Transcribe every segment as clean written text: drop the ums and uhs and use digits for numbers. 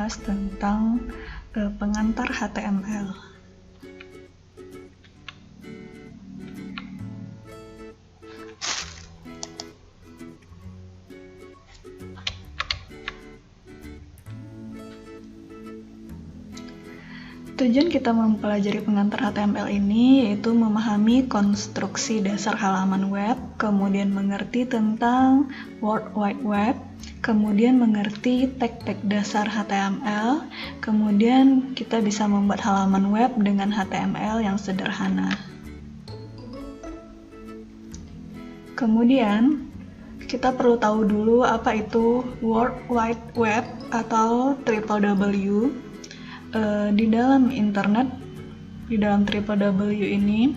membahas tentang pengantar HTML. Tujuan kita mempelajari pengantar HTML ini yaitu memahami konstruksi dasar halaman web, kemudian mengerti tentang World Wide Web, kemudian mengerti tag-tag dasar HTML, kemudian kita bisa membuat halaman web dengan HTML yang sederhana. Kemudian kita perlu tahu dulu apa itu World Wide Web atau www. Di dalam internet, di dalam www ini,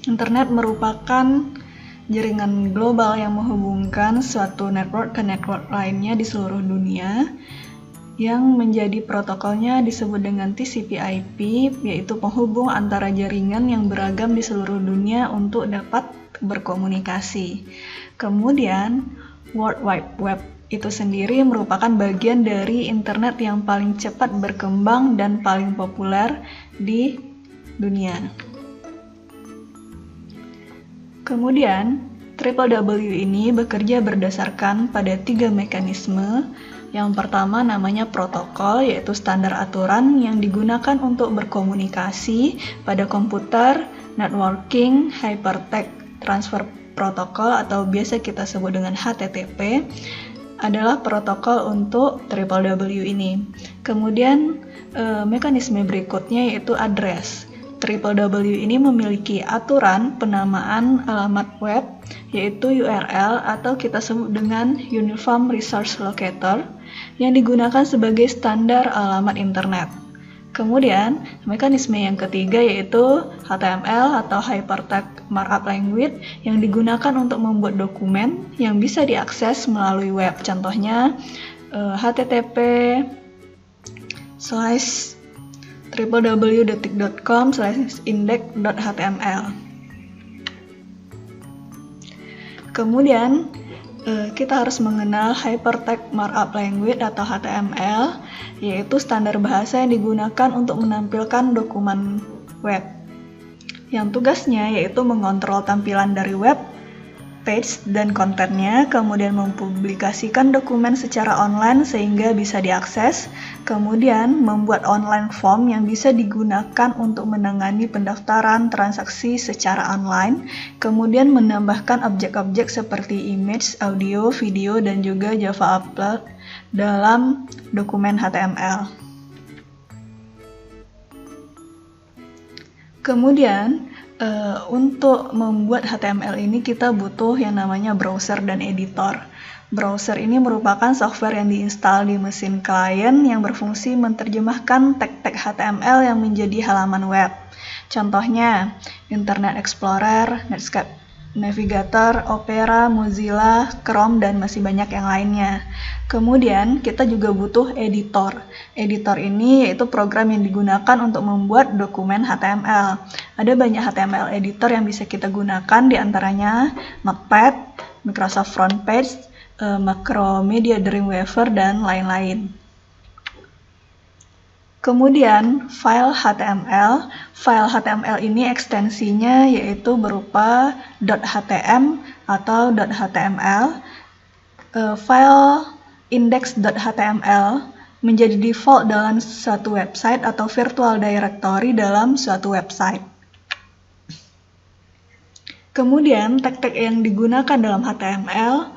internet merupakan jaringan global yang menghubungkan suatu network ke network lainnya di seluruh dunia, yang menjadi protokolnya disebut dengan TCP/IP, yaitu penghubung antara jaringan yang beragam di seluruh dunia untuk dapat berkomunikasi. Kemudian, World Wide Web itu sendiri merupakan bagian dari internet yang paling cepat berkembang dan paling populer di dunia. Kemudian, www ini bekerja berdasarkan pada 3 mekanisme. Yang pertama namanya protokol, yaitu standar aturan yang digunakan untuk berkomunikasi pada komputer, networking, hypertext transfer protokol atau biasa kita sebut dengan HTTP, adalah protokol untuk www ini. Kemudian mekanisme berikutnya yaitu address. www ini memiliki aturan penamaan alamat web yaitu URL atau kita sebut dengan Uniform Resource Locator yang digunakan sebagai standar alamat internet. Kemudian, mekanisme yang ketiga yaitu HTML atau Hypertext Markup Language yang digunakan untuk membuat dokumen yang bisa diakses melalui web. Contohnya, http://www.detik.com/index.html. Kemudian, kita harus mengenal Hypertext Markup Language atau HTML, yaitu standar bahasa yang digunakan untuk menampilkan dokumen web. Yang tugasnya yaitu mengontrol tampilan dari web page dan kontennya, kemudian mempublikasikan dokumen secara online sehingga bisa diakses, kemudian membuat online form yang bisa digunakan untuk menangani pendaftaran transaksi secara online, kemudian menambahkan objek-objek seperti image, audio, video, dan juga Java upload dalam dokumen HTML. Kemudian, untuk membuat HTML ini kita butuh yang namanya browser dan editor. Browser ini merupakan software yang diinstal di mesin klien yang berfungsi menerjemahkan tag-tag HTML yang menjadi halaman web. Contohnya, Internet Explorer, Netscape Navigator, Opera, Mozilla, Chrome, dan masih banyak yang lainnya. Kemudian, kita juga butuh editor. Editor ini yaitu program yang digunakan untuk membuat dokumen HTML. Ada banyak HTML editor yang bisa kita gunakan, diantaranya Notepad, Microsoft Frontpage, Macromedia Dreamweaver, dan lain-lain. Kemudian, file HTML ini ekstensinya yaitu berupa .htm atau .html. File index.html menjadi default dalam suatu website atau virtual directory dalam suatu website. Kemudian, tag-tag yang digunakan dalam HTML,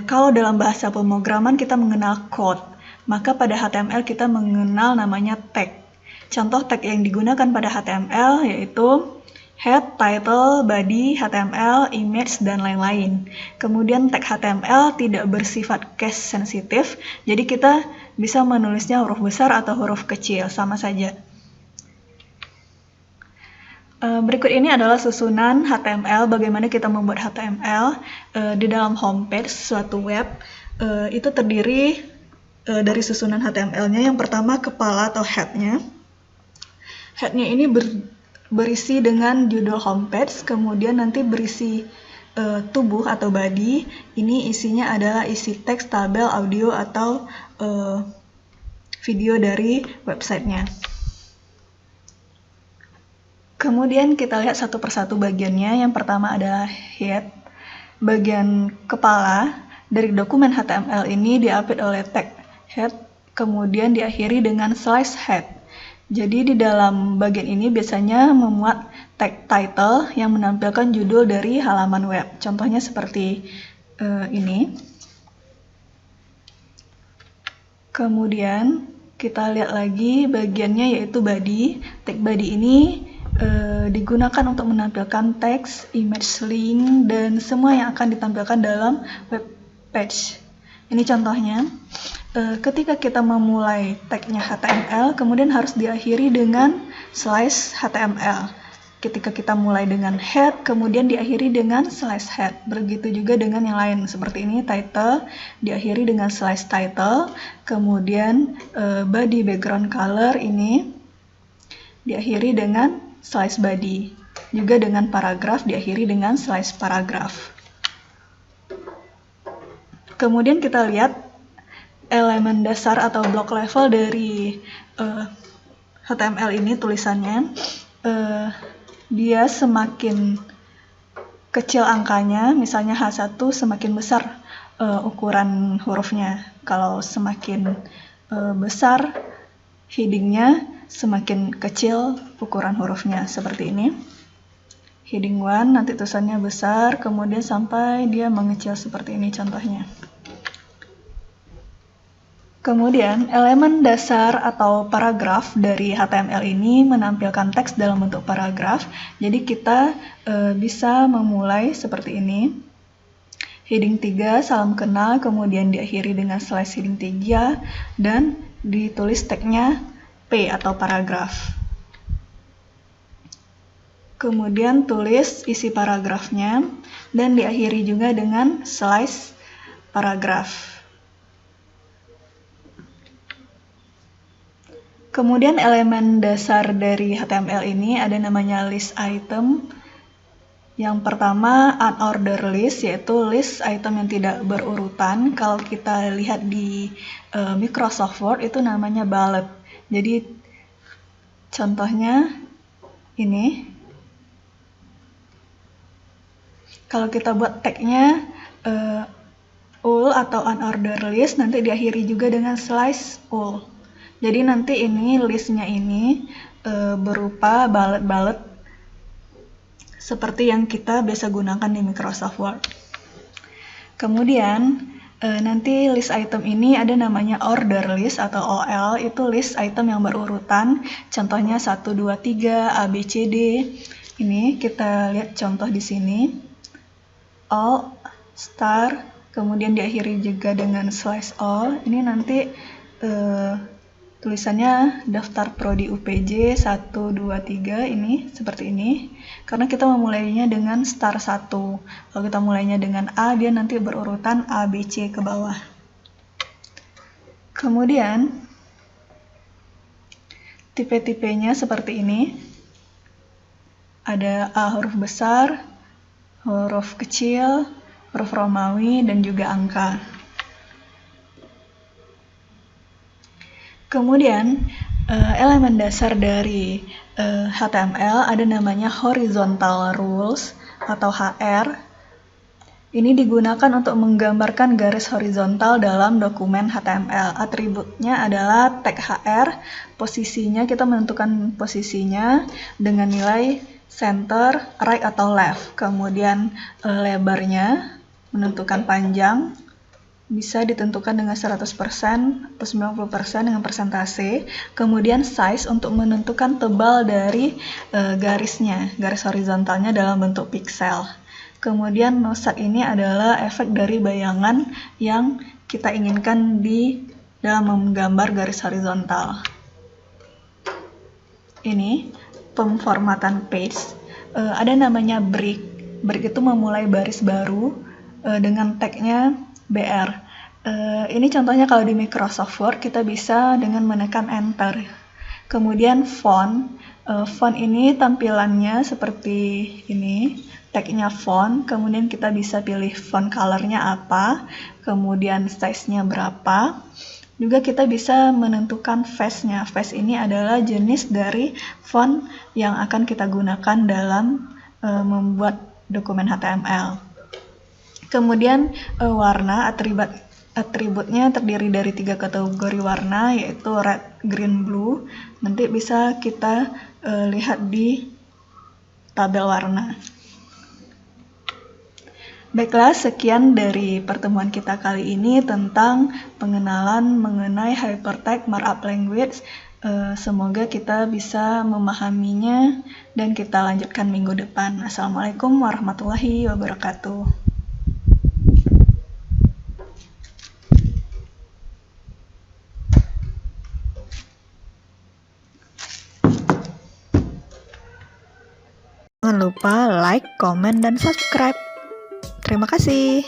kalau dalam bahasa pemrograman kita mengenal code. Maka pada HTML kita mengenal namanya tag. Contoh tag yang digunakan pada HTML yaitu head, title, body, HTML, image, dan lain-lain. Kemudian tag HTML tidak bersifat case sensitif, jadi kita bisa menulisnya huruf besar atau huruf kecil, sama saja. Berikut ini adalah susunan HTML, bagaimana kita membuat HTML di dalam homepage suatu web. Itu terdiri dari susunan HTML-nya. Yang pertama kepala atau head-nya. Head-nya ini berisi dengan judul homepage, kemudian nanti berisi tubuh atau body. Ini isinya adalah isi teks, tabel, audio, atau video dari websitenya. Kemudian kita lihat satu persatu bagiannya. Yang pertama adalah head, bagian kepala. Dari dokumen HTML ini diapit oleh tag head, kemudian diakhiri dengan slash head. Jadi di dalam bagian ini biasanya memuat tag title yang menampilkan judul dari halaman web. Contohnya seperti ini. Kemudian kita lihat lagi bagiannya yaitu body. Tag body ini digunakan untuk menampilkan teks, image, link, dan semua yang akan ditampilkan dalam web page. Ini contohnya, ketika kita memulai tagnya HTML, kemudian harus diakhiri dengan slash HTML. Ketika kita mulai dengan head, kemudian diakhiri dengan slash head. Begitu juga dengan yang lain, seperti ini, title, diakhiri dengan slash title, kemudian body background color ini diakhiri dengan slash body. Juga dengan paragraf diakhiri dengan slash paragraf. Kemudian kita lihat elemen dasar atau block level dari HTML ini tulisannya. Dia semakin kecil angkanya, misalnya H1 semakin besar ukuran hurufnya. Kalau semakin besar headingnya, semakin kecil ukuran hurufnya, seperti ini. Heading 1 nanti tulisannya besar, kemudian sampai dia mengecil seperti ini contohnya. Kemudian elemen dasar atau paragraf dari HTML ini menampilkan teks dalam bentuk paragraf. Jadi kita bisa memulai seperti ini. Heading 3, salam kenal, kemudian diakhiri dengan slash heading 3, dan ditulis tagnya P atau paragraf. Kemudian tulis isi paragrafnya dan diakhiri juga dengan slash paragraf. Kemudian elemen dasar dari HTML ini ada namanya list item. Yang pertama unordered list, yaitu list item yang tidak berurutan. Kalau kita lihat di Microsoft Word itu namanya bullet. Jadi contohnya ini. Kalau kita buat tagnya all atau unordered list, nanti diakhiri juga dengan slash all. Jadi nanti ini listnya ini berupa bullet-bullet seperti yang kita biasa gunakan di Microsoft Word. Kemudian nanti list item ini ada namanya order list atau OL, itu list item yang berurutan. Contohnya 1, 2, 3, A, B, C, D. Ini kita lihat contoh di sini. All, star, kemudian diakhiri juga dengan slash all. Ini nanti tulisannya daftar prodi UPJ 1, 2, 3 ini seperti ini. Karena kita memulainya dengan star 1. Kalau kita mulainya dengan A, dia nanti berurutan A, B, C ke bawah. Kemudian tipe-tipenya seperti ini. Ada A huruf besar, huruf kecil, huruf Romawi, dan juga angka. Kemudian elemen dasar dari HTML ada namanya horizontal rules atau HR. Ini digunakan untuk menggambarkan garis horizontal dalam dokumen HTML. Atributnya adalah tag HR, posisinya kita menentukan posisinya dengan nilai center, right atau left. Kemudian lebarnya menentukan panjang, bisa ditentukan dengan 100% atau 90% dengan persentase. Kemudian size untuk menentukan tebal dari garisnya, garis horizontalnya dalam bentuk pixel. Kemudian nosat ini adalah efek dari bayangan yang kita inginkan di dalam menggambar garis horizontal. Ini pemformatan page. Ada namanya break. Break itu memulai baris baru dengan tagnya BR. Ini contohnya kalau di Microsoft Word kita bisa dengan menekan enter. Kemudian font. Font ini tampilannya seperti ini. Tagnya font. Kemudian kita bisa pilih font colornya apa. Kemudian size-nya berapa. Juga kita bisa menentukan face-nya. Face ini adalah jenis dari font yang akan kita gunakan dalam membuat dokumen HTML. Kemudian warna, atributnya terdiri dari 3 kategori warna, yaitu red, green, blue. Nanti bisa kita lihat di tabel warna. Baiklah, sekian dari pertemuan kita kali ini tentang pengenalan mengenai Hypertext Markup Language. Semoga kita bisa memahaminya dan kita lanjutkan minggu depan. Assalamualaikum warahmatullahi wabarakatuh. Jangan lupa like, komen, dan subscribe. Terima kasih.